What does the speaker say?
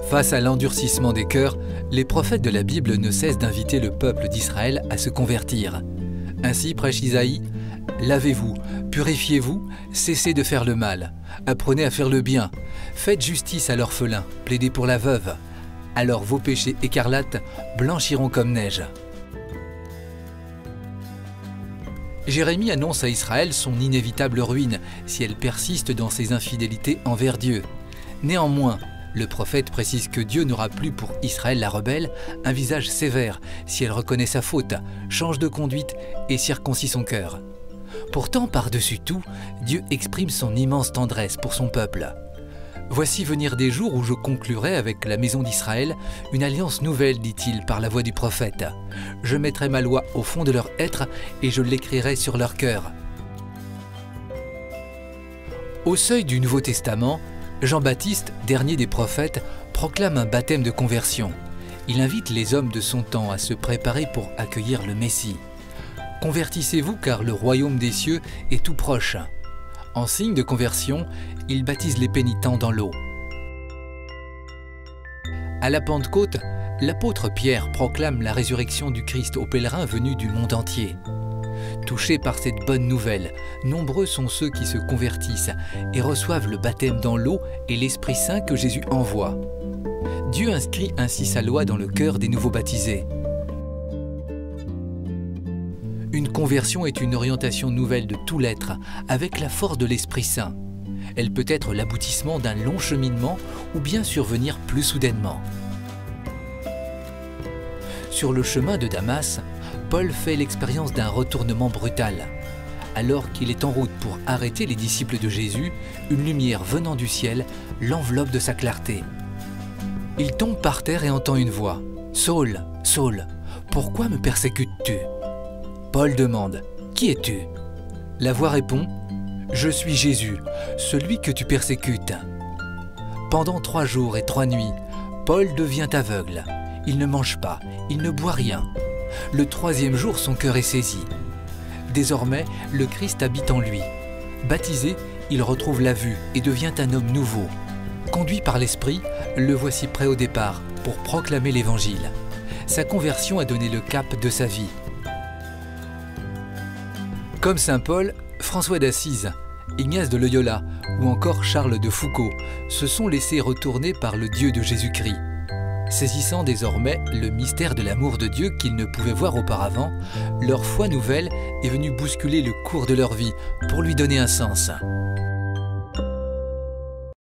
Face à l'endurcissement des cœurs, les prophètes de la Bible ne cessent d'inviter le peuple d'Israël à se convertir. Ainsi prêche Isaïe, « Lavez-vous, purifiez-vous, cessez de faire le mal, apprenez à faire le bien, faites justice à l'orphelin, plaidez pour la veuve, alors vos péchés écarlates blanchiront comme neige. » Jérémie annonce à Israël son inévitable ruine si elle persiste dans ses infidélités envers Dieu. Néanmoins, le prophète précise que Dieu n'aura plus pour Israël la rebelle un visage sévère si elle reconnaît sa faute, change de conduite et circoncit son cœur. Pourtant, par-dessus tout, Dieu exprime son immense tendresse pour son peuple. « Voici venir des jours où je conclurai avec la maison d'Israël une alliance nouvelle, dit-il par la voix du prophète. Je mettrai ma loi au fond de leur être et je l'écrirai sur leur cœur. » Au seuil du Nouveau Testament, Jean-Baptiste, dernier des prophètes, proclame un baptême de conversion. Il invite les hommes de son temps à se préparer pour accueillir le Messie. « Convertissez-vous car le royaume des cieux est tout proche. » En signe de conversion, il baptise les pénitents dans l'eau. À la Pentecôte, l'apôtre Pierre proclame la résurrection du Christ aux pèlerins venus du monde entier. Touchés par cette bonne nouvelle, nombreux sont ceux qui se convertissent et reçoivent le baptême dans l'eau et l'Esprit Saint que Jésus envoie. Dieu inscrit ainsi sa loi dans le cœur des nouveaux baptisés. Une conversion est une orientation nouvelle de tout l'être, avec la force de l'Esprit Saint. Elle peut être l'aboutissement d'un long cheminement ou bien survenir plus soudainement. Sur le chemin de Damas, Paul fait l'expérience d'un retournement brutal. Alors qu'il est en route pour arrêter les disciples de Jésus, une lumière venant du ciel l'enveloppe de sa clarté. Il tombe par terre et entend une voix. « Saul, Saul, pourquoi me persécutes-tu » Paul demande « Qui es-tu » La voix répond « Je suis Jésus, celui que tu persécutes. » Pendant 3 jours et 3 nuits, Paul devient aveugle. Il ne mange pas, il ne boit rien. Le 3e jour, son cœur est saisi. Désormais, le Christ habite en lui. Baptisé, il retrouve la vue et devient un homme nouveau. Conduit par l'Esprit, le voici prêt au départ pour proclamer l'Évangile. Sa conversion a donné le cap de sa vie. Comme saint Paul, François d'Assise, Ignace de Loyola ou encore Charles de Foucault se sont laissés retourner par le Dieu de Jésus-Christ. Saisissant désormais le mystère de l'amour de Dieu qu'ils ne pouvaient voir auparavant, leur foi nouvelle est venue bousculer le cours de leur vie pour lui donner un sens.